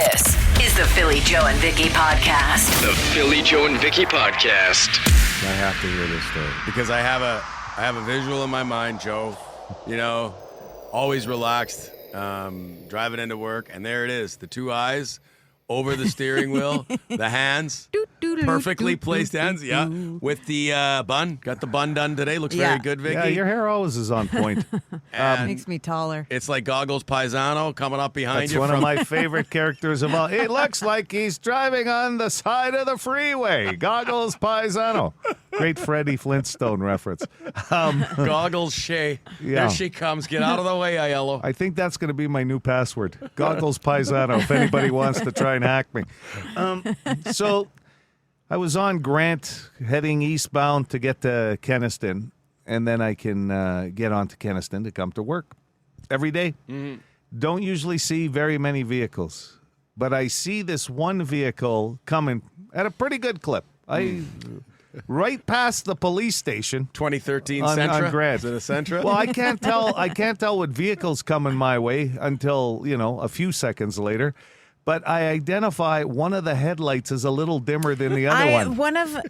This is the Philly Joe and Vicki podcast. The Philly Joe and Vicki podcast. I have to hear this story because I have a visual in my mind, Joe. You know, always relaxed, driving into work, and there it is, the two eyes over the steering wheel, the hands, perfectly placed hands, yeah, with the bun. Got the bun done today. Looks very good, Vicki. Yeah, your hair always is on point. Makes me taller. It's like Goggles Paisano coming up behind That's you. one of my favorite characters of all. It looks like he's driving on the side of the freeway. Goggles Paisano. Great Freddie Flintstone reference. Goggles Shae. Yeah. There she comes. Get out of the way, Aiello. I think that's going to be my new password. Goggles Paisano, if anybody wants to try and hack me. So I was on Grant heading eastbound to get to Kenaston, and then I can get on to Kenaston to come to work every day. Mm-hmm. Don't usually see very many vehicles, but I see this one vehicle coming at a pretty good clip. Right past the police station. 2013 on Sentra? Grant. Is it a Sentra? Well, I can't tell what vehicle's coming my way until, a few seconds later. But I identify one of the headlights as a little dimmer than the other one.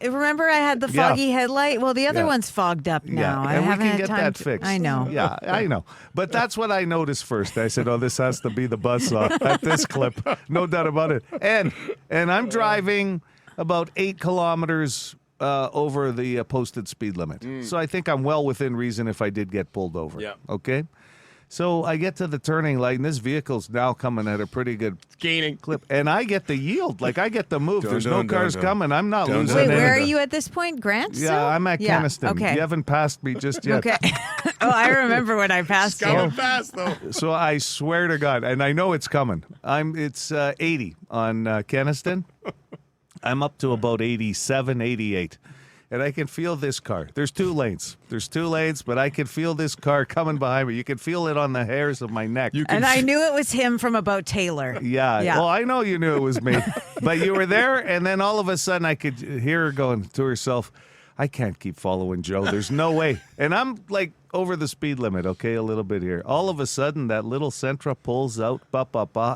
Remember I had the foggy headlight? Well, the other one's fogged up now. And we can get time that fixed. I know. Yeah, I know. But that's what I noticed first. I said, this has to be the buzzsaw at this clip. No doubt about it. And I'm driving about 8 kilometers over the posted speed limit. So I think I'm well within reason if I did get pulled over. Yeah. Okay? So I get to the turning light, and this vehicle's now coming at a pretty good gaining clip. And I get the yield. Like, I get the move. There's no cars coming. I'm not losing Wait, anything. where are you at this point? Grant? Yeah, I'm at Kenaston. Okay. You haven't passed me just yet. Okay. I remember when I passed you. Coming fast, though. So I swear to God, and I know it's coming. It's 80 on Kenaston. I'm up to about 87, 88. And I can feel this car. There's 2 lanes. But I can feel this car coming behind me. You can feel it on the hairs of my neck. And I knew it was him from about Taylor. Yeah. Well, I know you knew it was me. But you were there, and then all of a sudden I could hear her going to herself, I can't keep following Joe. There's no way. And I'm like over the speed limit, okay, a little bit here. All of a sudden, that little Sentra pulls out,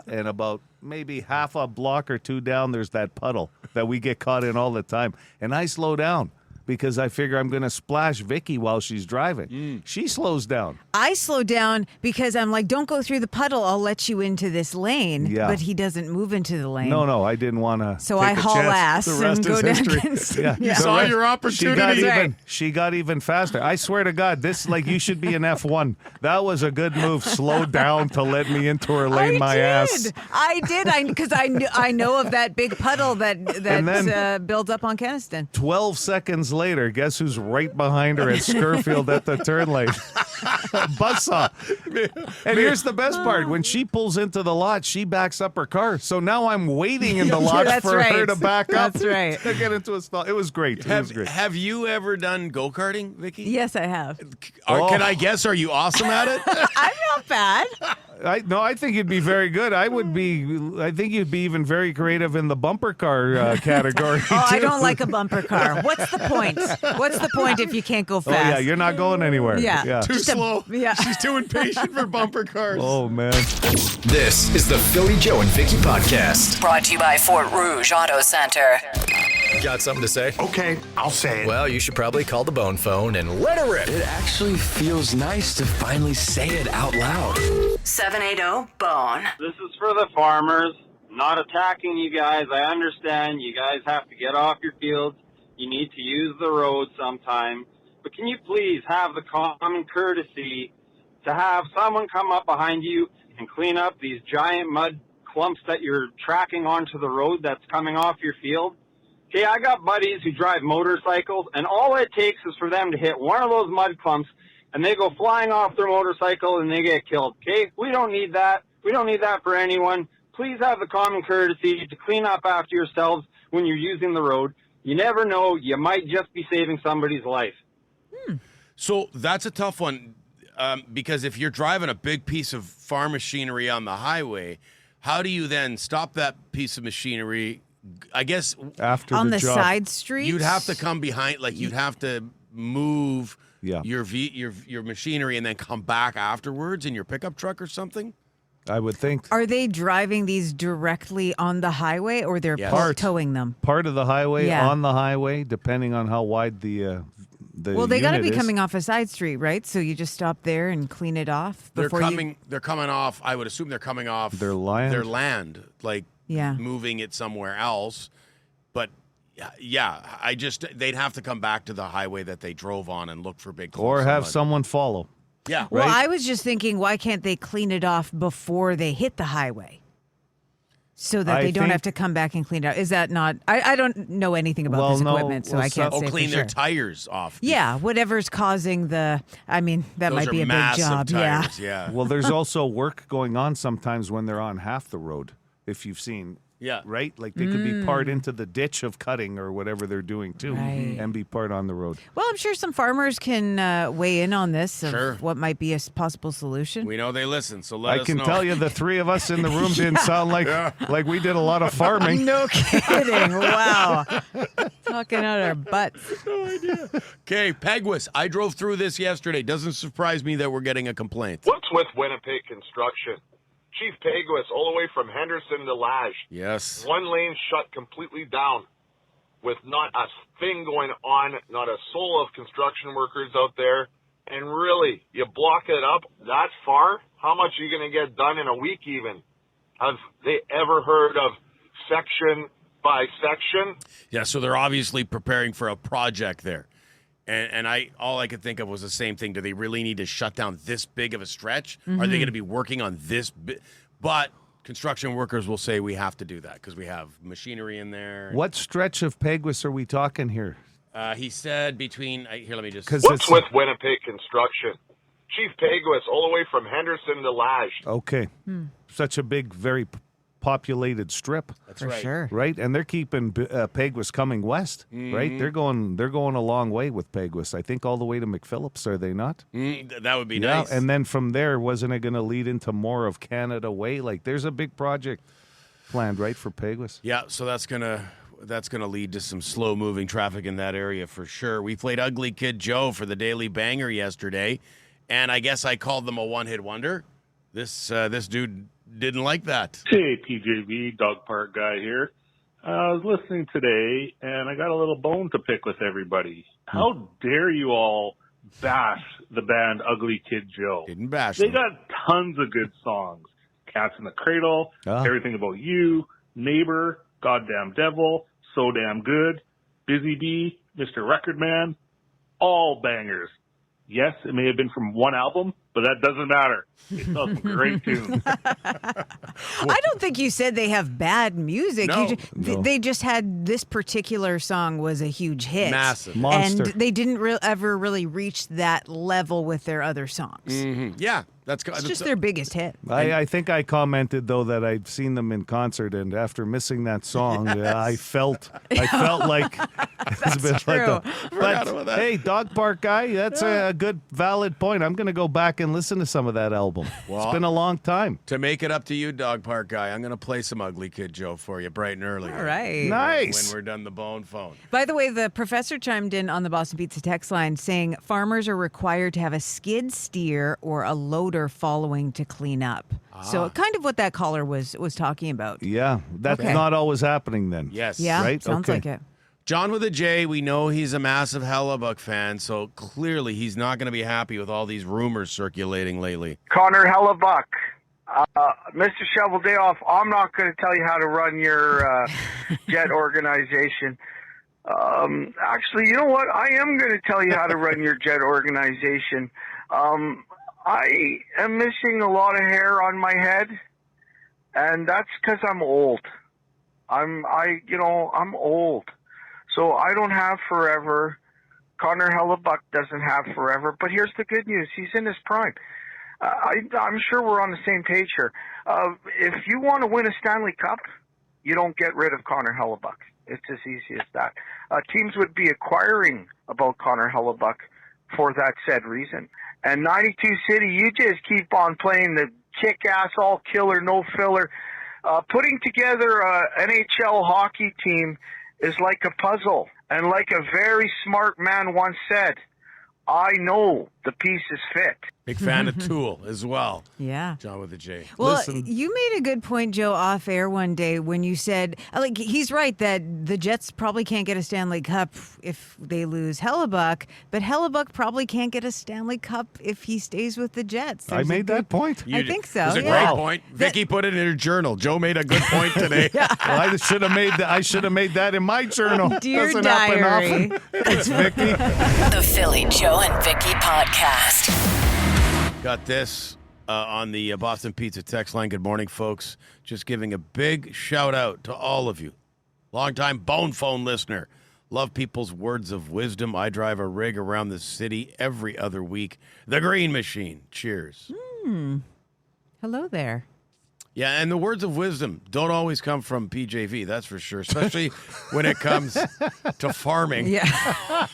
and about maybe half a block or 2 down, there's that puddle that we get caught in all the time. And I slow down because I figure I'm going to splash Vicki while she's driving. She slows down. I slow down because I'm like, don't go through the puddle. I'll let you into this lane. Yeah. But he doesn't move into the lane. No, I didn't want to. So I haul ass and go down against. Yeah. You saw your opportunity. She got even faster. I swear to God, this you should be an F1. That was a good move. Slow down to let me into her lane. Ass. I did. Because I know of that big puddle that builds up on Kenaston. 12 seconds later, guess who's right behind her at Scurfield at the turn lane? Buzzsaw. And here's the best part. When she pulls into the lot, she backs up her car. So now I'm waiting in the lot for her to back up. That's right. To get into a stall. It was great. Have you ever done go-karting, Vicki? Yes, I have. Can I guess, are you awesome at it? I'm not bad. I think you'd be very good. I think you'd be even very creative in the bumper car category. I don't like a bumper car. What's the point? What's the point if you can't go fast? Oh, yeah, you're not going anywhere. Yeah. Too slow. She's too impatient for bumper cars. Oh, man. This is the Philly Joe and Vicki podcast. Brought to you by Fort Rouge Auto Center. Got something to say? Okay, I'll say it. Well, you should probably call the bone phone and let her rip. It actually feels nice to finally say it out loud. 780-BONE. This is for the farmers. Not attacking you guys. I understand you guys have to get off your fields. You need to use the road sometime. But can you please have the common courtesy to have someone come up behind you and clean up these giant mud clumps that you're tracking onto the road that's coming off your field? Okay, I got buddies who drive motorcycles, and all it takes is for them to hit one of those mud clumps, and they go flying off their motorcycle, and they get killed. Okay, we don't need that. We don't need that for anyone. Please have the common courtesy to clean up after yourselves when you're using the road. You never know. You might just be saving somebody's life. So that's a tough one because if you're driving a big piece of farm machinery on the highway, how do you then stop that piece of machinery? I guess after on the job. side streets, you'd have to come behind, like you'd have to move Yeah. your machinery and then come back afterwards in your pickup truck or something? I would think. Are they driving these directly on the highway, or they're Yes. towing them? Part of the highway, Yeah. on the highway, depending on how wide the Well, they got to unit be is. coming off a side street, right? So you just stop there and clean it off They're before coming. They're coming off. I would assume they're coming off Their land? Their land, like Yeah. moving it somewhere else. But yeah, they'd have to come back to the highway that they drove on and look for big clumps Or of have mud. someone follow. Yeah. Well, right? I was just thinking, why can't they clean it off before they hit the highway? So that I they don't think- have to come back and clean it out. Is that not? I don't know anything about Well, this no, equipment, so well, I can't Oh, say clean for their sure. tires off. Yeah, whatever's causing the. I mean, that Those might are be a big massive job. tires. Yeah. Well, there's also work going on sometimes when they're on half the road, if you've seen. Yeah. Right? Like they could be part into the ditch of cutting or whatever they're doing too, Right. and be part on the road. Well, I'm sure some farmers can weigh in on this. Of Sure. What might be a possible solution? We know they listen, so let I us can know. tell you the three of us in the room didn't sound like we did a lot of farming. No kidding! Wow, talking out our butts. Okay, Peguis. I drove through this yesterday. Doesn't surprise me that we're getting a complaint. What's with Winnipeg construction? Chief Peguis, all the way from Henderson to Lage. Yes. One lane shut completely down with not a thing going on, not a soul of construction workers out there. And really, you block it up that far, how much are you going to get done in a week even? Have they ever heard of section by section? Yeah, so they're obviously preparing for a project there. And all I could think of was the same thing. Do they really need to shut down this big of a stretch? Are they going to be working on this big? But construction workers will say we have to do that because we have machinery in there. What stretch of Peguis are we talking here? He said between here. Let me just. 'Cause What's it's- with Winnipeg construction? Chief Peguis, all the way from Henderson to Lage. Okay. Such a big, very populated strip, That's For right. sure. right? And they're keeping Peguis coming west, right? They're going a long way with Peguis. I think all the way to McPhillips, are they not? That would be nice. And then from there, wasn't it going to lead into more of Canada Way? Like, there's a big project planned, right, for Peguis? Yeah, so that's gonna lead to some slow moving traffic in that area for sure. We played Ugly Kid Joe for the Daily Banger yesterday, and I guess I called them a one-hit wonder. This dude didn't like that. Hey, PJV, Dog Park guy here. I was listening today, and I got a little bone to pick with everybody. How dare you all bash the band Ugly Kid Joe? Didn't bash They them. got tons of good songs. Cats in the Cradle, Everything About You, Neighbor, Goddamn Devil, So Damn Good, Busy Bee, Mr. Record Man, all bangers. Yes, it may have been from one album, but that doesn't matter. They still have some great tunes. I don't think you said they have bad music. No. They just had this particular song was a huge hit. Massive. Monster. And they didn't ever really reach that level with their other songs. Yeah, It's just their biggest hit. I think I commented though that I'd seen them in concert, and after missing that song, I felt like it's a bit true. like Forgot about that. hey, Dog Park guy, that's a good valid point. I'm going to go back and listen to some of that album. Well, it's been a long time. To make it up to you, Dog Park guy, I'm going to play some Ugly Kid Joe for you bright and early. All right. Nice. When we're done the bone phone. By the way, the professor chimed in on the Boston Pizza text line saying farmers are required to have a skid steer or a loader following to clean up. So kind of what that caller was talking about. Yeah, that's Okay. not always happening then. Yes. Yeah, Right? sounds Okay. like it. John with a J, we know he's a massive Hellebuck fan, so clearly he's not going to be happy with all these rumors circulating lately. Connor Hellebuck. Mr. Shovel Day Off, I'm not going to tell you how to run your jet organization. Actually, you know what? I am going to tell you how to run your jet organization. I am missing a lot of hair on my head, and that's because I'm old. I'm old. So I don't have forever. Connor Hellebuck doesn't have forever. But here's the good news. He's in his prime. I'm sure we're on the same page here. If you want to win a Stanley Cup, you don't get rid of Connor Hellebuck. It's as easy as that. Teams would be acquiring about Connor Hellebuck for that said reason. And 92 City, you just keep on playing the kick-ass, all-killer, no-filler. Putting together an NHL hockey team is like a puzzle. And like a very smart man once said, I know the pieces fit. Big fan of Tool as well. Yeah. John with a J. Well, Listen. you made a good point, Joe, off air one day when you said, like, he's right that the Jets probably can't get a Stanley Cup if they lose Hellebuck, but Hellebuck probably can't get a Stanley Cup if he stays with the Jets. I made that point. I think so. It was a yeah. great point. Vicki put it in her journal. Joe made a good point today. Well, I should have made that. I should have made that in my journal. Dear Doesn't diary. happen often. It's Vicki. The Philly Joe and Vicki podcast. Got this on the Boston Pizza text line. Good morning, folks. Just giving a big shout out to all of you. Longtime Bone Phone listener. Love people's words of wisdom. I drive a rig around the city every other week. The Green Machine. Cheers. Hello there. Yeah, and the words of wisdom don't always come from PJV, that's for sure, especially when it comes to farming. Yeah.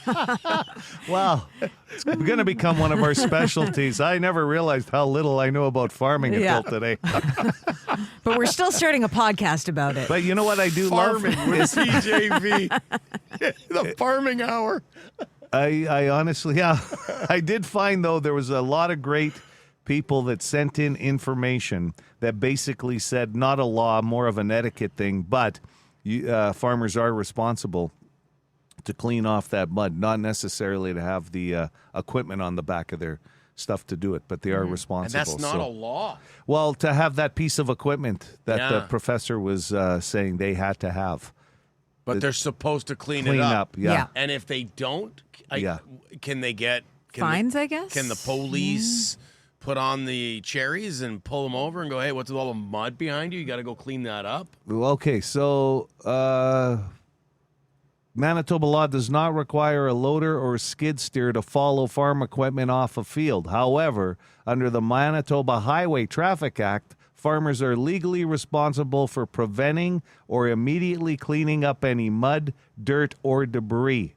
Well, it's going to become one of our specialties. I never realized how little I know about farming until today. But we're still starting a podcast about it. But you know what I do Farming love? with PJV. The farming hour. I honestly, yeah. I did find, though, there was a lot of great people that sent in information that basically said not a law, more of an etiquette thing, but farmers are responsible to clean off that mud, not necessarily to have the equipment on the back of their stuff to do it, but they are responsible. And that's not a law. Well, to have that piece of equipment that the professor was saying they had to have. But they're supposed to clean it Clean up. up, yeah. And if they don't, can they get fines, I guess? Can the police put on the cherries and pull them over and go, hey, what's with all the mud behind you? You got to go clean that up? Okay, so Manitoba law does not require a loader or skid steer to follow farm equipment off a field. However, under the Manitoba Highway Traffic Act, farmers are legally responsible for preventing or immediately cleaning up any mud, dirt, or debris.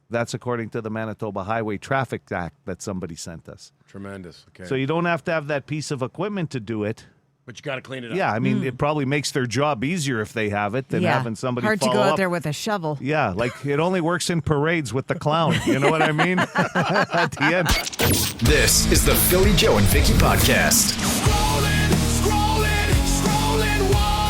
That's according to the Manitoba Highway Traffic Act that somebody sent us. Tremendous. Okay. So you don't have to have that piece of equipment to do it. But you got to clean it up. Yeah, I mean, it probably makes their job easier if they have it than having somebody hard follow to go out up. there with a shovel. Yeah, like it only works in parades with the clown. You know what I mean? At the end. This is the Philly Joe and Vicki podcast.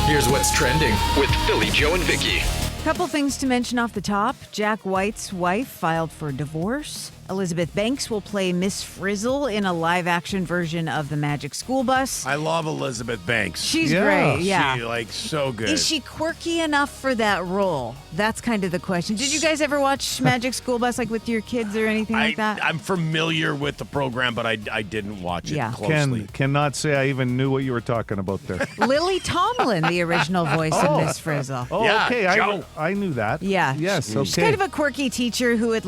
Here's what's trending with Philly Joe and Vicki. Couple things to mention off the top. Jack White's wife filed for divorce. Elizabeth Banks will play Miss Frizzle in a live-action version of The Magic School Bus. I love Elizabeth Banks. She's great, yeah. She's so good. Is she quirky enough for that role? That's kind of the question. Did you guys ever watch Magic School Bus like with your kids or anything like that? I'm familiar with the program, but I didn't watch it closely. Cannot say I even knew what you were talking about there. Lily Tomlin, the original voice of Miss Frizzle. Oh, Yeah, okay. Joe. I knew that. Yeah. Yes, okay. She's kind of a quirky teacher who would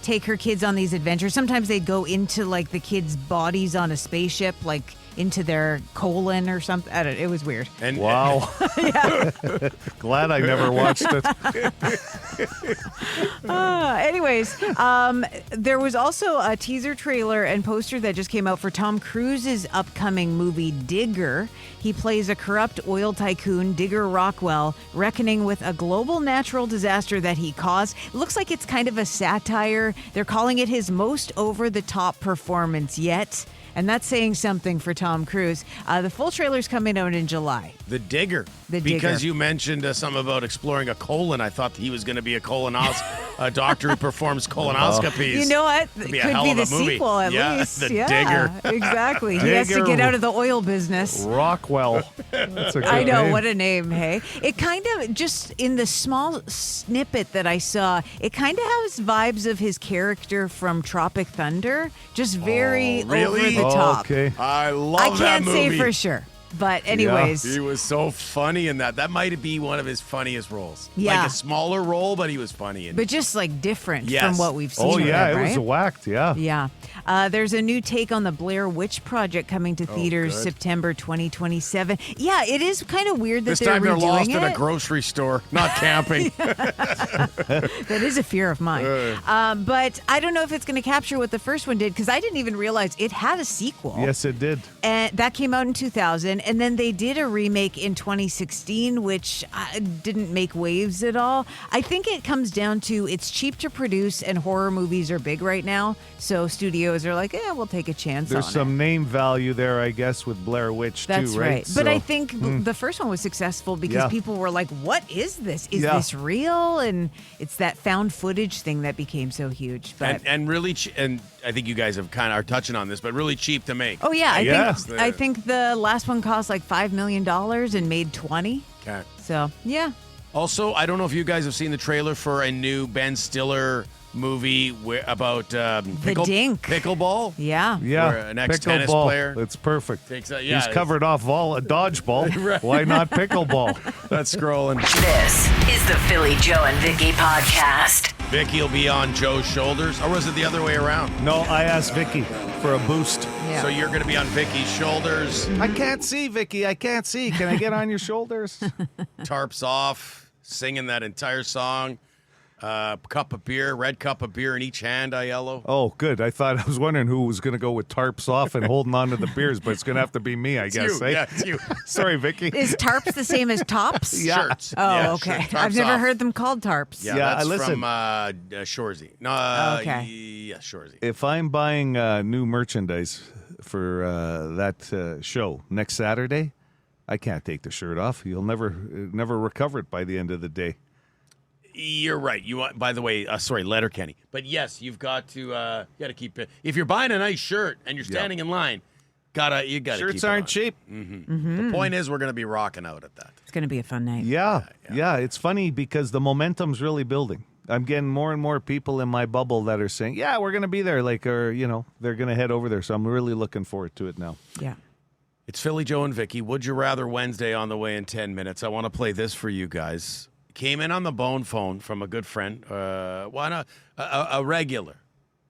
take her kids on these adventures. Sometimes they'd go into the kids' bodies on a spaceship, into their colon or something. I don't know. It was weird. And, Wow. Glad I never watched it. Anyways, there was also a teaser trailer and poster that just came out for Tom Cruise's upcoming movie Digger. He plays a corrupt oil tycoon, Digger Rockwell, reckoning with a global natural disaster that he caused. It looks like it's kind of a satire. They're calling it his most over-the-top performance yet. And that's saying something for Tom Cruise. The full trailer's coming out in July. The Digger. Because you mentioned something about exploring a colon, I thought he was going to be a doctor who performs colonoscopies. You know what? Could Could be a hell be of the a movie. sequel at Yeah, least. the Digger. Exactly. He has to Digger. get out of the oil business. Rockwell. That's a good I know, name. what a name, hey? It kind of, just in the small snippet that I saw, it kind of has vibes of his character from Tropic Thunder. Just very really? over the top. Okay. I love I that can't movie. say for sure. But anyways. He was so funny in that. That might be one of his funniest roles. Yeah. Like a smaller role, but he was funny in it. But just different Yes. from what we've seen. Oh, with yeah. him, It was right? whacked. Yeah. Yeah. There's a new take on the Blair Witch Project coming to theaters good. September 2027. Yeah, it is kind of weird that This time they're redoing lost it. in a grocery store, not camping. That is a fear of mine. But I don't know if it's going to capture what the first one did, because I didn't even realize it had a sequel. Yes, it did. And that came out in 2000. version. And then they did a remake in 2016, which didn't make waves at all. I think it comes down to it's cheap to produce and horror movies are big right now. So studios are like, we'll take a chance on it. There's some name value there, I guess, with Blair Witch, That's too, right? right. But I think the first one was successful because people were like, what is this? Is this real? And it's that found footage thing that became so huge. But and really, and I think you guys have kind of are touching on this, but really cheap to make. Oh, yeah. I think the last one cost like $5 million and made 20. Okay. So, yeah. Also, I don't know if you guys have seen the trailer for a new Ben Stiller movie about pickleball. Yeah. Where an ex-tennis player. It's perfect. He's covered off all a dodgeball. Right. Why not pickleball? That's Scrollin. This is the Philly Joe and Vicki podcast. Vicki will be on Joe's shoulders, or was it the other way around? No, I asked Vicki for a boost. Yeah. So you're going to be on Vicki's shoulders. I can't see, Vicki. I can't see. Can I get on your shoulders? Tarps off, singing that entire song. Cup of beer, red cup of beer in each hand, yellow. Oh, good. I was wondering who was going to go with tarps off and holding on to the beers, but it's going to have to be me, I guess. You. Eh? Yeah, it's you. Sorry, Vicki. Is tarps the same as tops? Yeah. Shirts. Oh, Yeah, okay. shirt, I've tarps never off. heard them called tarps. Yeah, Yeah, that's listen. from Shorzy. No, Okay. Yeah, Shorzy. If I'm buying new merchandise for that show next Saturday, I can't take the shirt off. You'll never recover it by the end of the day. You're right. You want, by the way, sorry, Letterkenny. But yes, you've got to keep it. If you're buying a nice shirt and you're standing in line, you gotta. Shirts keep it aren't on. cheap. The point is, we're going to be rocking out at that. It's going to be a fun night. Yeah. It's funny because the momentum's really building. I'm getting more and more people in my bubble that are saying, "Yeah, we're going to be there." They're going to head over there. So I'm really looking forward to it now. Yeah. It's Philly Joe and Vicki. Would you rather Wednesday on the way in 10 minutes? I want to play this for you guys. Came in on the phone from a good friend, a regular.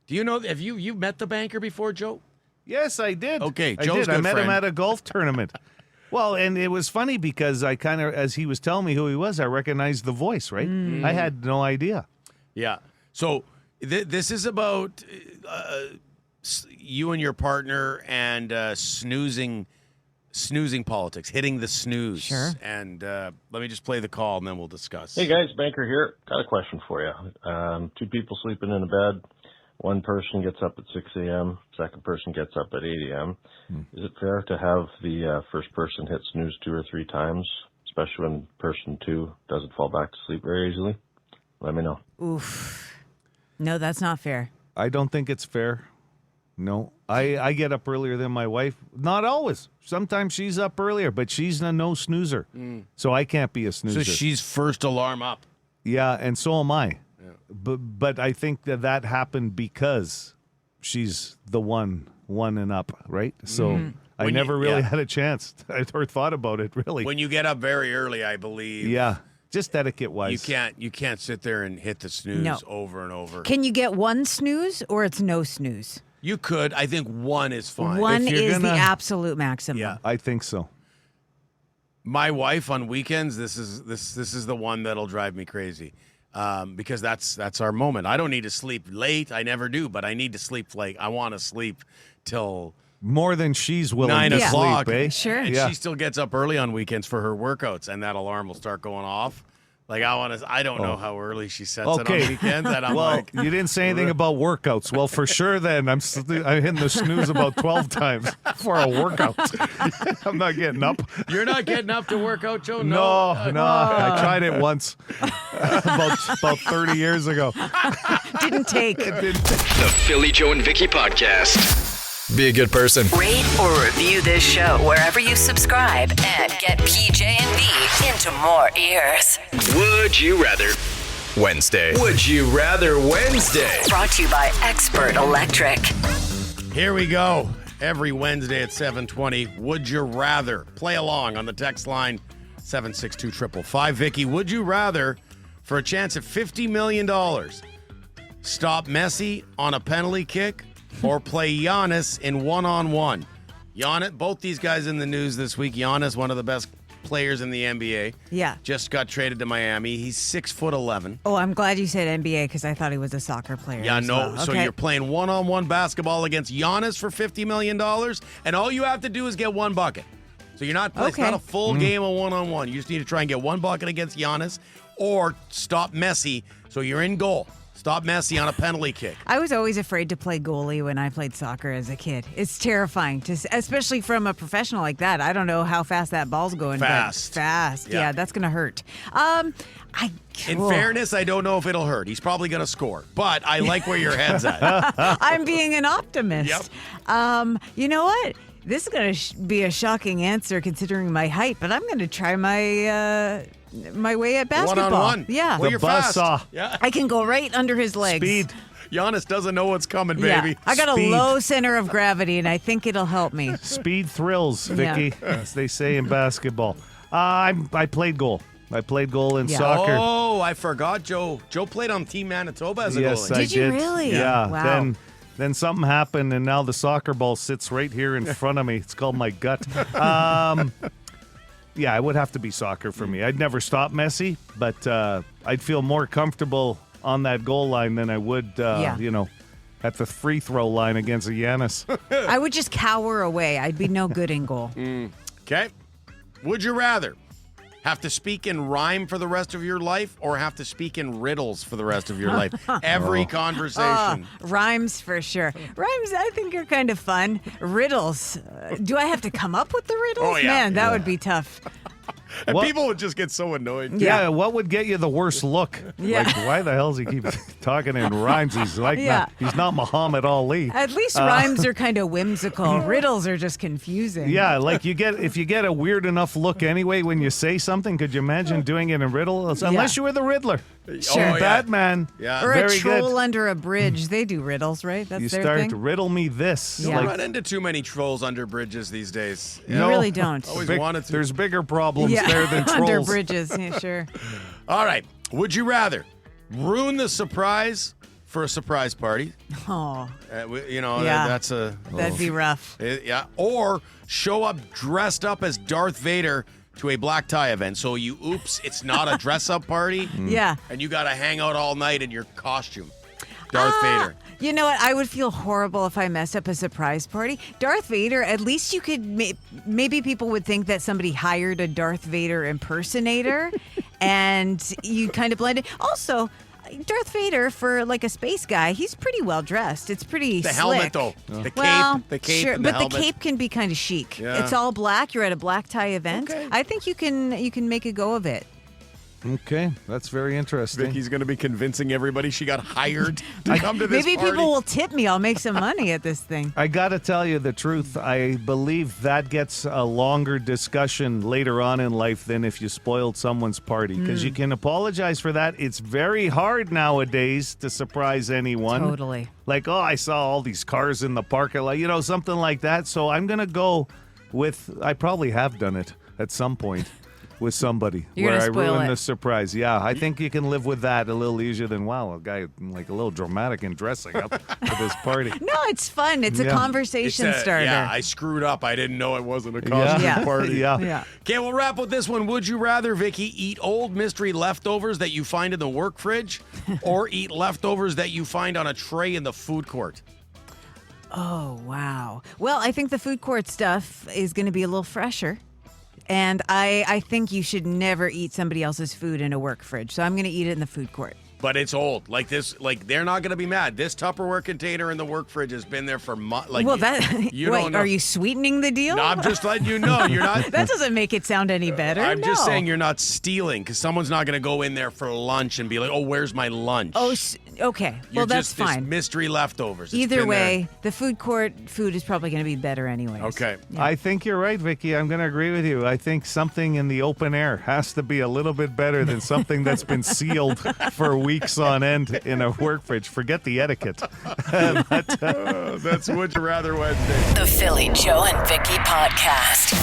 Do you know? Have you met the banker before, Joe? Yes, I did. Okay, I Joe's did. I good met him friend. at a golf tournament. Well, and it was funny because I kind of, as he was telling me who he was, I recognized the voice, right? I had no idea. Yeah. So this is about you and your partner and snoozing politics, hitting the snooze. Sure. And let me just play the call, and then we'll discuss. Hey guys, Banker here. Got a question for you. Two people sleeping in a bed. One person gets up at 6 a.m. Second person gets up at 8 a.m. Is it fair to have the first person hit snooze 2 or 3 times, especially when person 2 doesn't fall back to sleep very easily? Let me know. Oof. No, that's not fair. I don't think it's fair. No. I get up earlier than my wife. Not always. Sometimes she's up earlier, but she's a no snoozer. So I can't be a snoozer. So she's first alarm up. Yeah, and so am I. But I think that happened because she's the one and up, right? So I never really had a chance or thought about it, really. When you get up very early, I believe. Yeah, just etiquette-wise. You can't sit there and hit the snooze over and over. Can you get one snooze or it's no snooze? You could. I think 1 is fine. One is the absolute maximum. Yeah. I think so. My wife on weekends, this is the one that'll drive me crazy. Because that's our moment. I don't need to sleep late. I never do, but I need to sleep I want to sleep till more than she's willing 9 to o'clock. sleep, eh? Sure. And Yeah. she still gets up early on weekends for her workouts, and that alarm will start going off. I don't know how early she sets it on weekends, and I'm you didn't say anything about workouts. Well, for sure then, I'm hitting the snooze about 12 times for a work,out I'm not getting up. You're not getting up to work out, Joe? No. I tried it once about 30 years ago. Didn't take. The Philly Joe and Vicki podcast. Be a good person. Rate or review this show wherever you subscribe and get PJ and V into more ears. Would you rather Wednesday? Would you rather Wednesday? Brought to you by Expert Electric. Here we go. Every Wednesday at 7:20. Would you rather? Play along on the text line 762-555. Vicki, would you rather, for a chance at $50 million, stop Messi on a penalty kick or play Giannis in one-on-one? Giannis, both these guys in the news this week. Giannis, one of the best players in the NBA. Yeah. Just got traded to Miami. He's 6'11". Oh, I'm glad you said NBA because I thought he was a soccer player. Yeah, as no. well. So Okay. you're playing one-on-one basketball against Giannis for $50 million, and all you have to do is get one bucket. So you're not. It's not a full game of one-on-one. You just need to try and get one bucket against Giannis, or stop Messi. So you're in goal. Stop Messi on a penalty kick. I was always afraid to play goalie when I played soccer as a kid. It's terrifying, especially from a professional like that. I don't know how fast that ball's going. Fast. Yeah, that's going to hurt. In fairness, I don't know if it'll hurt. He's probably going to score. But I like where your head's at. I'm being an optimist. Yep. You know what? This is going to be a shocking answer considering my height, but I'm going to try my way at basketball. One-on-one. Yeah. Well, you're fast. Yeah. I can go right under his legs. Speed. Giannis doesn't know what's coming, baby. Yeah. I got Speed. a low center of gravity, and I think it'll help me. Speed thrills, Vicki, as they say in basketball. I played goal. I played goal in soccer. Oh, I forgot, Joe. Joe played on Team Manitoba as a yes, goalie. I Did you really? Yeah. Wow. Then something happened, and now the soccer ball sits right here in front of me. It's called my gut. Yeah, it would have to be soccer for me. I'd never stop Messi, but I'd feel more comfortable on that goal line than I would, at the free throw line against a Giannis. I would just cower away. I'd be no good in goal. Okay. Would you rather have to speak in rhyme for the rest of your life or have to speak in riddles for the rest of your life? Every conversation. Rhymes for sure. Rhymes, I think, are kind of fun. Riddles. Do I have to come up with the riddles? Oh, yeah. Man, that would be tough. And people would just get so annoyed. Yeah, what would get you the worst look? Yeah. Like, why the hell does he keep talking in rhymes? He's like, he's not Muhammad Ali. At least rhymes are kind of whimsical. Riddles are just confusing. Yeah, like if you get a weird enough look anyway when you say something, could you imagine doing it in riddle? Unless you were the Riddler. Sure. Or Batman. Yeah. Or Very a troll good. under a bridge. They do riddles, right? That's You their start thing. to riddle me this. You Yeah. don't run into too many trolls under bridges these days. You really don't. Always wanted to. There's bigger problems Yeah, there than trolls. under bridges. Yeah, sure. All right. Would you rather ruin the surprise for a surprise party? Oh, Yeah. That's a... that'd be rough. Yeah. Or show up dressed up as Darth Vader to a black tie event. So it's not a dress-up party. Yeah. And you got to hang out all night in your costume. Darth Vader. You know what? I would feel horrible if I messed up a surprise party. Darth Vader, at least you could, maybe people would think that somebody hired a Darth Vader impersonator and you kind of blend it. Also, Darth Vader, for like a space guy, he's pretty well dressed. It's pretty The slick. helmet, though. The cape. Sure, and the but helmet. the cape can be kind of chic. Yeah. It's all black. You're at a black tie event. Okay. I think you can make a go of it. Okay, that's very interesting. Vicky's going to be convincing everybody she got hired to come to this Maybe party. people will tip me. I'll make some money at this thing. I got to tell you the truth. I believe that gets a longer discussion later on in life than if you spoiled someone's party. Because you can apologize for that. It's very hard nowadays to surprise anyone. Totally. Like, oh, I saw all these cars in the parking lot, something like that. So I'm going to go with, I probably have done it at some point. With somebody You're where gonna I spoil ruin it. the surprise. Yeah, I think you can live with that a little easier than, wow, a guy like a little dramatic and dressing up for this party. No, it's fun. It's a Yeah. conversation starter. Yeah, I screwed up. I didn't know it wasn't a costume Yeah. party. Yeah. Yeah. Okay, we'll wrap with this one. Would you rather, Vicky, eat old mystery leftovers that you find in the work fridge or eat leftovers that you find on a tray in the food court? Oh, wow. Well, I think the food court stuff is going to be a little fresher. And I think you should never eat somebody else's food in a work fridge. So I'm going to eat it in the food court. But it's old. Like this, they're not going to be mad. This Tupperware container in the work fridge has been there for months. Like, well, that you wait, don't know. are you sweetening the deal? No, I'm just letting you know. You're not. That doesn't make it sound any better. I'm just No. saying you're not stealing because someone's not going to go in there for lunch and be like, "Oh, where's my lunch?" Oh, okay. You're Well, that's just this fine. mystery leftovers. It's Either been way, the food court food is probably going to be better anyways. there. Okay. I think you're right, Vicky. I'm going to agree with you. I think something in the open air has to be a little bit better than something that's been sealed for weeks on end in a work fridge. Forget the etiquette. That's Would You Rather Wednesday. The Philly Joe and Vicky Podcast.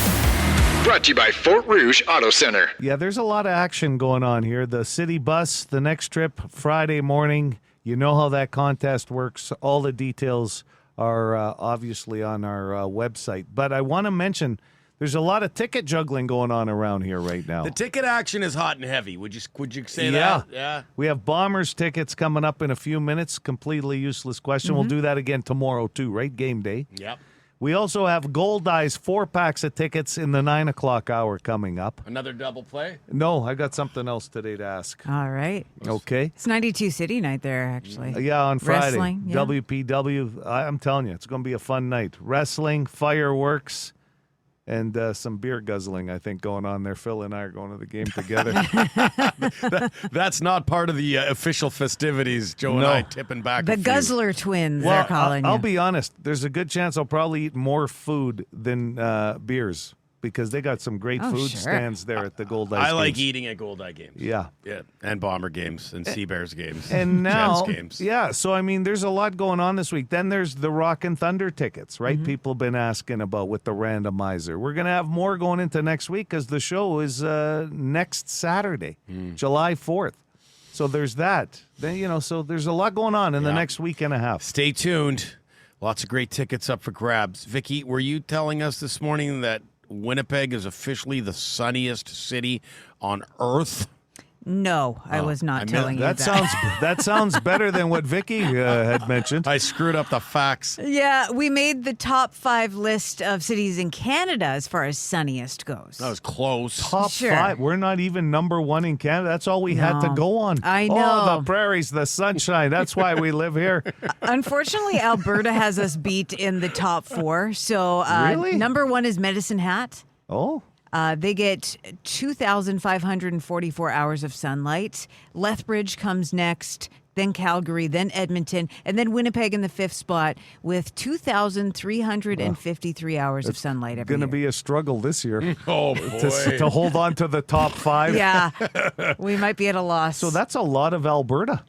Brought to you by Fort Rouge Auto Center. Yeah, there's a lot of action going on here. The city bus, the next trip, Friday morning. You know how that contest works. All the details are obviously on our website. But I want to mention there's a lot of ticket juggling going on around here right now. The ticket action is hot and heavy. Would you say Yeah. that? Yeah. We have Bombers tickets coming up in a few minutes. Completely useless question. We'll do that again tomorrow too, right? Game day. Yep. We also have Gold Eyes 4-packs of tickets in the 9 o'clock hour coming up. Another double play? No, I got something else today to ask. All right. Okay. It's 92 City night there, actually. Yeah, on Friday. Wrestling, yeah. WPW. I'm telling you, it's going to be a fun night. Wrestling, fireworks, and some beer guzzling, I think, going on there. Phil and I are going to the game together. That's not part of the official festivities. Joe and I tipping back. The a few. Guzzler twins, Well, they're calling I'll you. be honest. There's a good chance I'll probably eat more food than beers because they got some great food stands there at the Gold Eyes I like games. eating at Gold Eye games. Yeah. Yeah, and Bomber games and Sea Bears games. And now, Gents games. yeah, so I mean, there's a lot going on this week. Then there's the Rock and Thunder tickets, right? Mm-hmm. People have been asking about with the randomizer. We're going to have more going into next week because the show is next Saturday, July 4th. So there's that. Then, so there's a lot going on in the next week and a half. Stay tuned. Lots of great tickets up for grabs. Vicki, were you telling us this morning that Winnipeg is officially the sunniest city on Earth? No, I was not telling you that. That sounds better than what Vicki had mentioned. I screwed up the facts. Yeah, we made the top 5 list of cities in Canada as far as sunniest goes. That was close. Top 5. We're not even number 1 in Canada. That's all we had to go on. I know. Oh, the prairies, the sunshine. That's why we live here. Unfortunately, Alberta has us beat in the top 4. So Really? number 1 is Medicine Hat. Oh. They get 2,544 hours of sunlight. Lethbridge comes next, then Calgary, then Edmonton, and then Winnipeg in the 5th spot with 2,353 hours of sunlight every Going to year. be a struggle this year. Oh, boy. To hold on to the top 5. Yeah, we might be at a loss. So that's a lot of Alberta.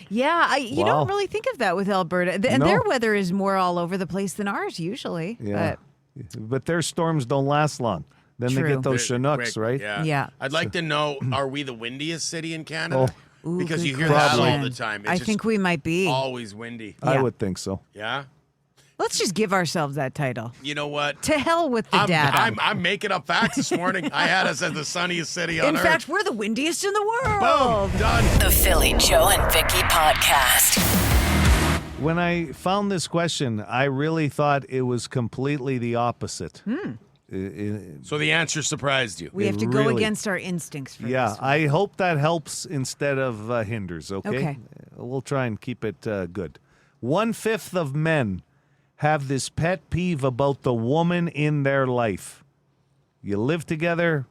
Yeah, you Wow. don't really think of that with Alberta. And No. their weather is more all over the place than ours usually. Yeah. But their storms don't last long. Then they True. get those Quick, Chinooks, right? Yeah. Yeah. I'd like to know, are we the windiest city in Canada? Ooh, Because good you hear that all question. the time. It's I just think we might be. always windy. I Yeah. would think so. Yeah? Let's just give ourselves that title. You know what? To hell with the data. I'm making up facts this morning. I had us as the sunniest city on In earth. fact, we're the windiest in the world. Boom, done. The Philly Joe and Vicki podcast. When I found this question, I really thought it was completely the opposite. So the answer surprised you. We have to go really- against our instincts for Yeah, this. I hope that helps instead of hinders, okay? Okay. We'll try and keep it good. 1/5 of men have this pet peeve about the woman in their life. You live together,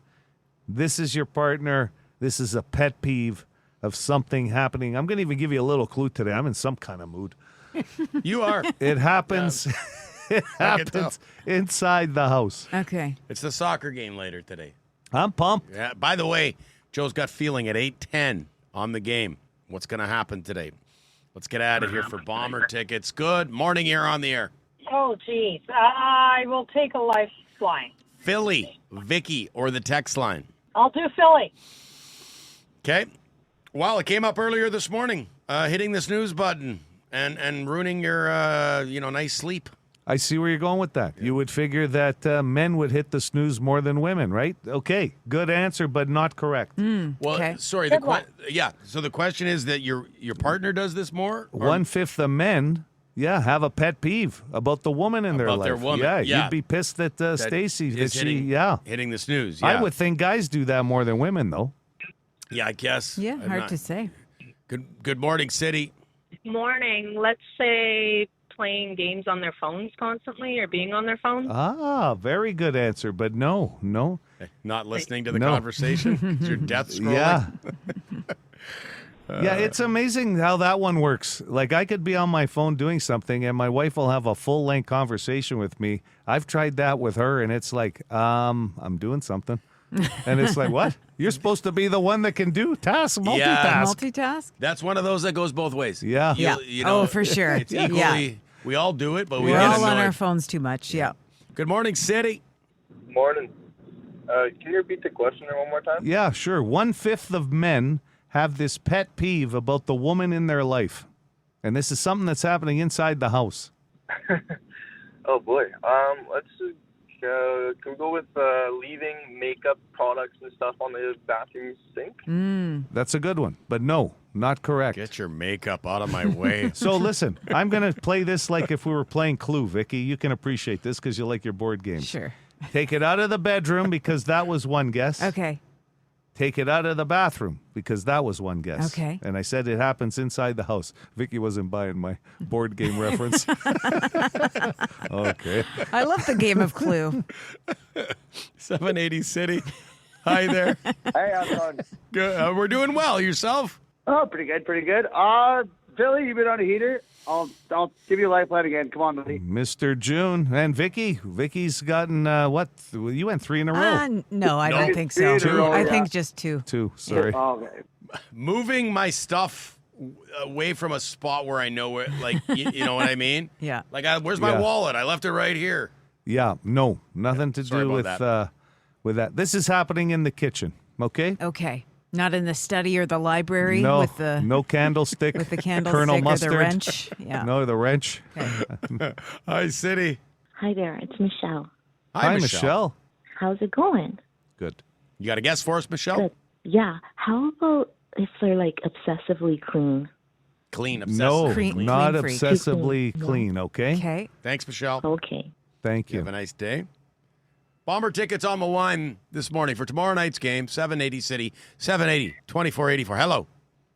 this is your partner, this is a pet peeve of something happening. I'm going to even give you a little clue today. I'm in some kind of mood. You are. It happens. It I can tell. happens inside the house. Okay. It's the soccer game later today. I'm pumped. Yeah. By the way, Joe's got feeling at 8:10 on the game. What's going to happen today? Let's get out of here for Bomber tickets. Good morning. You're on the air. Oh, geez. I will take a lifeline. Philly, Vicki, or the text line. I'll do Philly. Okay. Well, it came up earlier this morning, hitting the snooze button and ruining your, nice sleep. I see where you're going with that. You would figure that men would hit the snooze more than women, right? Okay, good answer, but not correct. Well, Okay. sorry. Good one. So the question is that your partner does this more? Or- 1/5 of men, have a pet peeve about the woman in their About life. their woman, Yeah, yeah. you'd be pissed that Stacy, is that she, hitting the snooze. I Yeah. would think guys do that more than women, though. Yeah, I guess. Yeah, I'm hard not- to say. Good morning, City. Morning. Let's say playing games on their phones constantly or being on their phones. Ah, very good answer, but no. Not listening to the No. conversation. It's your death scrolling. Yeah. Yeah, it's amazing how that one works. Like, I could be on my phone doing something, and my wife will have a full-length conversation with me. I've tried that with her, and it's like, I'm doing something. And it's like, what? You're supposed to be the one that can do tasks, multitask. Yeah. Multitask? That's one of those that goes both ways. Yeah. Oh, for sure. It's Yeah. equally. We all do it, but we We're get all on annoyed. our phones too much. Yeah. Good morning, City. Morning. Can you repeat the question one more time? Yeah, sure. 1/5 of men have this pet peeve about the woman in their life. And this is something that's happening inside the house. Oh boy. Let's can we go with leaving makeup products and stuff on the bathroom sink? That's a good one, but no, not correct. Get your makeup out of my way. So listen, I'm going to play this like if we were playing Clue, Vicki. You can appreciate this because you like your board games. Sure. Take it out of the bedroom because that was one guess. Okay. Take it out of the bathroom because that was one guess. Okay. And I said it happens inside the house. Vicki wasn't buying my board game reference. Okay. I love the game of Clue. 780 City. Hi there. Hey, how's it going? Good. We're doing well. Yourself? Oh, pretty good, pretty good. Billy, you've been on a heater. I'll give you a lifeline again. Come on, buddy. Mr. June and Vicky. Vicky's gotten, what? You went 3 in a row. No, I don't think so. I think just 2. 2, sorry. Okay. Moving my stuff away from a spot where I know it, like, you know what I mean? Yeah. Like, where's my wallet? I left it right here. Yeah, no, nothing to sorry do about with that. This is happening in the kitchen, okay? Okay. Not in the study or the library No, with the no candlestick. with the candlestick Colonel or Mustard. the wrench. Yeah. No, the wrench. Hi, City. Hi there, it's Michelle. Hi, Michelle. How's it going? Good. You got a guess for us, Michelle? Good. Yeah. How about if they're like obsessively clean? Clean, obsessive. No, Clean not freak. obsessively clean, okay? Okay. Thanks, Michelle. Okay. Thank you. Have a nice day. Bomber tickets on the line this morning for tomorrow night's game, 780 City, 780-2484. Hello.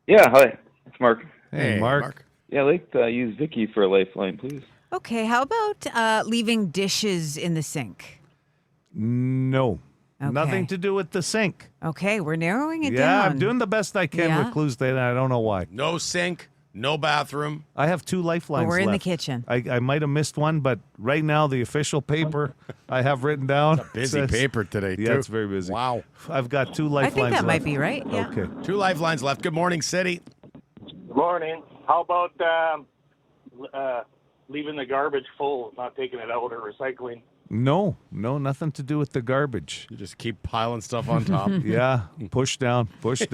Yeah, hi. It's Mark. Hey, Mark. Yeah, I'd like to use Vicki for a lifeline, please. Okay. How about leaving dishes in the sink? No. Okay. Nothing to do with the sink. Okay, we're narrowing it Yeah, down. I'm doing the best I can Yeah. with clues today, and I don't know why. No sink, no bathroom. I have 2 lifelines We're in the left. kitchen. I might have missed one, but right now the official paper I have written down. Busy says- paper today, too. Yeah, it's very busy. Wow. I've got 2 I lifelines think that left. might be right. Yeah. Okay. 2 lifelines left. Good morning, City. Good morning. How about leaving the garbage full, not taking it out or recycling? No, nothing to do with the garbage. You just keep piling stuff on top. Yeah, push down. Push it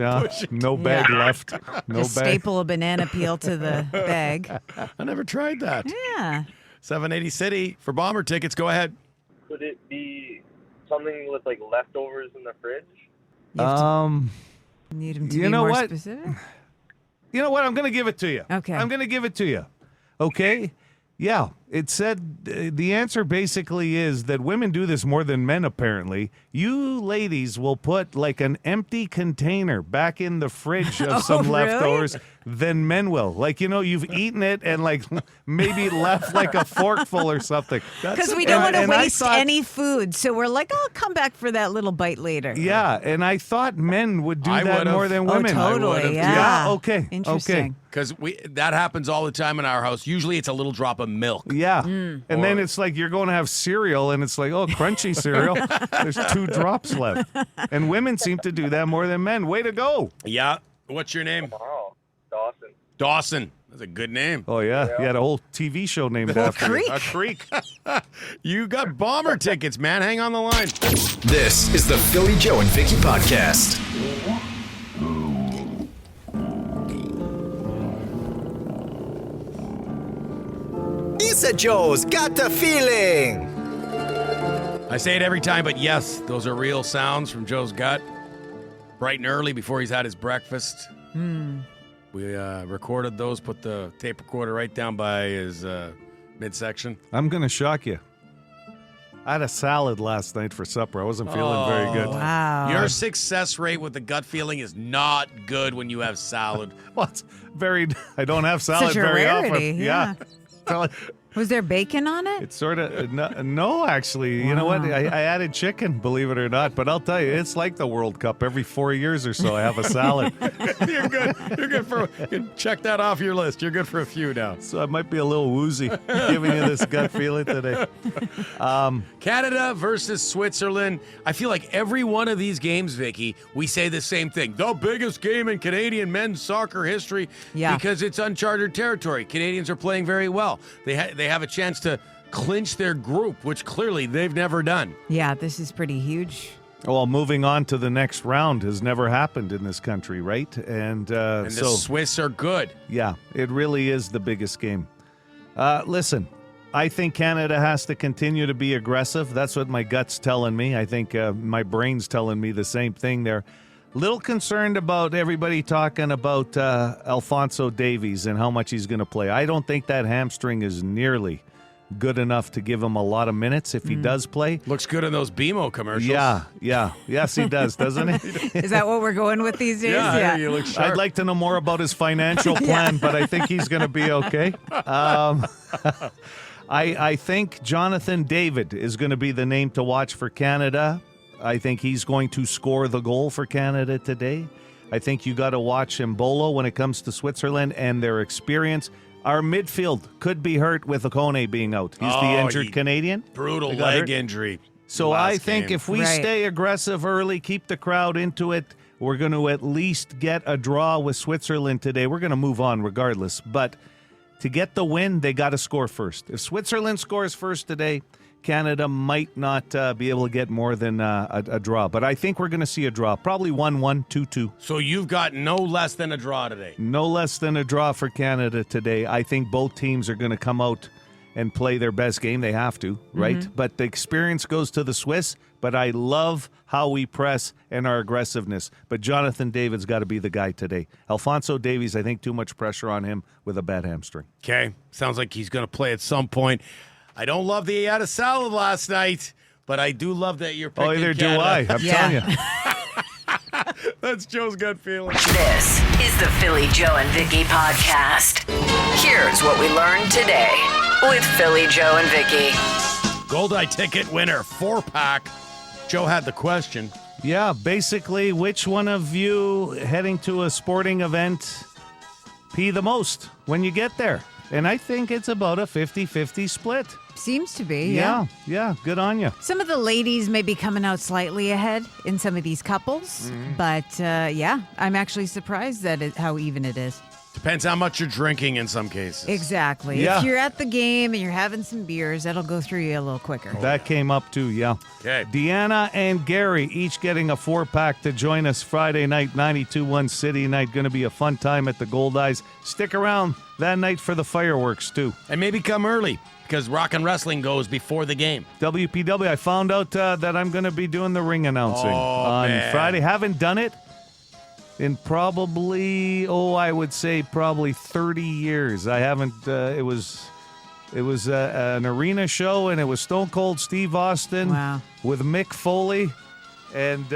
No bag left. No Just bag. staple a banana peel to the bag. I never tried that. Yeah. 780 City for Bomber tickets. Go ahead. Could it be something with like leftovers in the fridge? Need them to You be know more what? specific. You know what? I'm going to give it to you. Okay. I'm going to give it to you. Okay? Yeah. It said the answer basically is that women do this more than men, apparently. You ladies will put like an empty container back in the fridge of some really? leftovers than men will. Like, you know, you've eaten it and like maybe left like a forkful or something. Because we don't want to and I waste thought- any food. So we're like, I'll come back for that little bite later. Yeah, and I thought men would do I that would've. more than Oh, women. totally. Yeah. Yeah, okay. Interesting. Okay. Because that happens all the time in our house. Usually it's a little drop of milk. Yeah. And then it's like you're going to have cereal and it's like, oh, crunchy cereal. There's 2 drops left. And women seem to do that more than men. Way to go. Yeah. What's your name? Oh, Dawson. Dawson. That's a good name. Oh, yeah. You had a whole TV show named after you. A creek. You got Bomber tickets, man. Hang on the line. This is the Philly Joe and Vicky podcast. Issa Joe's got the feeling. I say it every time, but yes, those are real sounds from Joe's gut. Bright and early before he's had his breakfast. We recorded those, put the tape recorder right down by his midsection. I'm going to shock you. I had a salad last night for supper. I wasn't feeling very good. Wow. Your success rate with the gut feeling is not good when you have salad. Well, it's very, I don't have salad Such a very rarity, often. yeah. Was there bacon on it? It's sort of, no, actually. You know what? I added chicken, believe it or not. But I'll tell you, it's like the World Cup. Every 4 years or so, I have a salad. You're good. You're good for. You check that off your list. You're good for a few now. So I might be a little woozy giving you this gut feeling today. Canada versus Switzerland. I feel like every one of these games, Vicky, we say the same thing. The biggest game in Canadian men's soccer history because it's uncharted territory. Canadians are playing very well. They have a chance to clinch their group, which clearly they've never done. Yeah, this is pretty huge. Well, moving on to the next round has never happened in this country, right? And the Swiss are good. Yeah, it really is the biggest game. Listen, I think Canada has to continue to be aggressive. That's what my gut's telling me. I think my brain's telling me the same thing there. Little concerned about everybody talking about Alphonso Davies and how much he's going to play. I don't think that hamstring is nearly good enough to give him a lot of minutes if he does play. Looks good in those BMO commercials. Yeah. Yes, he does, doesn't he? Is that what we're going with these days? Yeah. You look sharp. I'd like to know more about his financial plan, but I think he's going to be okay. I think Jonathan David is going to be the name to watch for Canada. I think he's going to score the goal for Canada today. I think you got to watch Mbolo when it comes to Switzerland and their experience. Our midfield could be hurt with Okone being out. He's the injured Canadian. Brutal leg injury. So I think if we stay aggressive early, keep the crowd into it, we're going to at least get a draw with Switzerland today. We're going to move on regardless. But to get the win, they got to score first. If Switzerland scores first today, Canada might not be able to get more than a draw. But I think we're going to see a draw. Probably 1-1, 2-2. So you've got no less than a draw today. No less than a draw for Canada today. I think both teams are going to come out and play their best game. They have to, right? Mm-hmm. But the experience goes to the Swiss. But I love how we press and our aggressiveness. But Jonathan David's got to be the guy today. Alphonso Davies, I think too much pressure on him with a bad hamstring. Okay. Sounds like he's going to play at some point. I don't love that he had a salad last night, but I do love that you're picking either Canada. do I. I'm telling you. That's Joe's gut feeling. This is the Philly Joe and Vicki podcast. Here's what we learned today with Philly Joe and Vicki. Goldeye ticket winner, 4-pack. Joe had the question. Yeah, basically, which one of you heading to a sporting event pee the most when you get there? And I think it's about a 50-50 split. Seems to be, yeah. Yeah, good on you. Some of the ladies may be coming out slightly ahead in some of these couples, but I'm actually surprised at how even it is. Depends how much you're drinking in some cases. Exactly. Yeah. If you're at the game and you're having some beers, that'll go through you a little quicker. That came up too, yeah. Okay. Deanna and Gary each getting a 4-pack to join us Friday night, 92.1 City Night. Going to be a fun time at the Gold Eyes. Stick around that night for the fireworks too. And maybe come early because Rock and Wrestling goes before the game. WPW, I found out that I'm going to be doing the ring announcing on man. Friday. Haven't done it in probably, I would say probably 30 years. I haven't, it was an arena show, and it was Stone Cold Steve Austin with Mick Foley and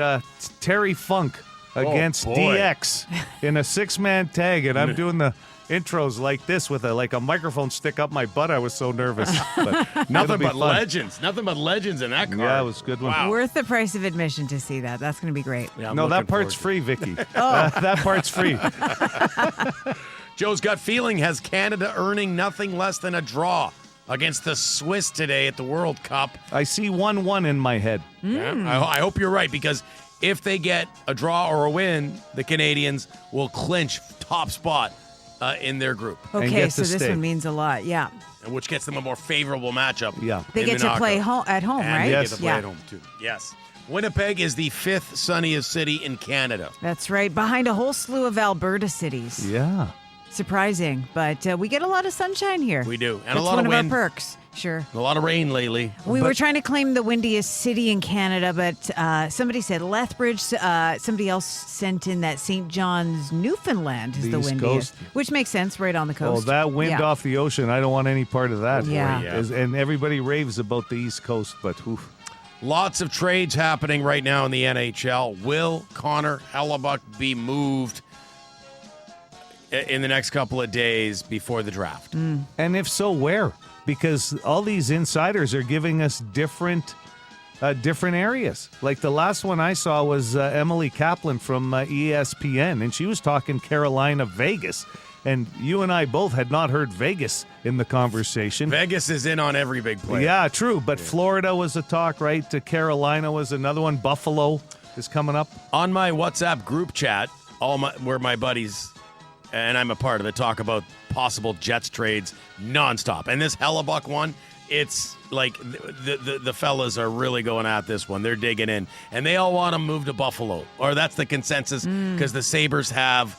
Terry Funk against DX in a 6-man tag, and I'm doing the intros like this with a microphone stick up my butt. I was so nervous. But Nothing but legends in that card. Yeah, it was a good one. Wow. Worth the price of admission to see that. That's going to be great. Yeah, no, that part's free, Vicki. That part's free. Joe's gut feeling has Canada earning nothing less than a draw against the Swiss today at the World Cup. I see 1-1 in my head. Yeah, I hope you're right, because if they get a draw or a win, the Canadians will clinch top spot in their group. Okay, so this one means a lot, yeah. And which gets them a more favorable matchup. Yeah. They get to play at home, and right? They get to play at home, too. Yes. Winnipeg is the 5th sunniest city in Canada. That's right, behind a whole slew of Alberta cities. Yeah. Surprising, but we get a lot of sunshine here. We do. And That's a lot one of of wind. our perks. Sure. A lot of rain lately. We were trying to claim the windiest city in Canada, but somebody said Lethbridge. Somebody else sent in that St. John's, Newfoundland is the East windiest, Coast. which makes sense, right on the coast. Oh, that wind off the ocean, I don't want any part of that. Yeah. And everybody raves about the East Coast, but oof. Lots of trades happening right now in the NHL. Will Connor Hellebuck be moved in the next couple of days before the draft? And if so, where? Because all these insiders are giving us different areas. Like the last one I saw was Emily Kaplan from ESPN, and she was talking Carolina, Vegas. And you and I both had not heard Vegas in the conversation. Vegas is in on every big play. Yeah, true. But Florida was a talk, right? Carolina was another one. Buffalo is coming up. On my WhatsApp group chat, where my buddies, and I'm a part of it, talk about possible Jets trades nonstop. And this Hellebuck one, it's like the fellas are really going at this one. They're digging in. And they all want to move to Buffalo. Or that's the consensus, because the Sabres have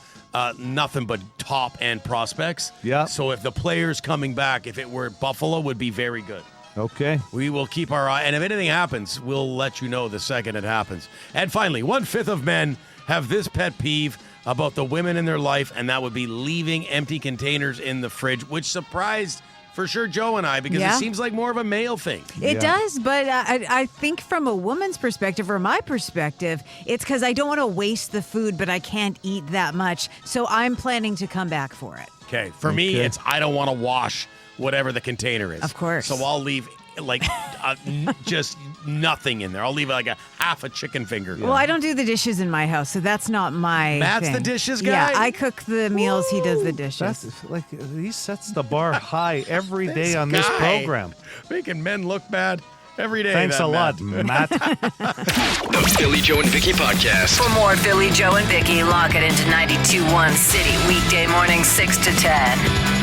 nothing but top end prospects. Yeah. So if the players coming back, if it were Buffalo, would be very good. Okay. We will keep our eye, and if anything happens, we'll let you know the second it happens. And finally, 1/5 of men have this pet peeve about the women in their life, and that would be leaving empty containers in the fridge, which surprised for sure Joe and I, because it seems like more of a male thing. It does, but I think from a woman's perspective or my perspective, it's because I don't want to waste the food, but I can't eat that much, so I'm planning to come back for it. Okay, for me, it's I don't want to wash whatever the container is. Of course. So I'll leave like just nothing in there. I'll leave like a half a chicken finger. Well, I don't do the dishes in my house, so that's not my Matt's thing. the dishes guy? Yeah, I cook the meals, he does the dishes. That's like he sets the bar high every day on this program. Making men look bad every day. Thanks a lot, Matt. The Philly Joe and Vicki podcast. For more Philly, Joe, and Vicki, lock it into 92.1 City, weekday mornings 6 to 10.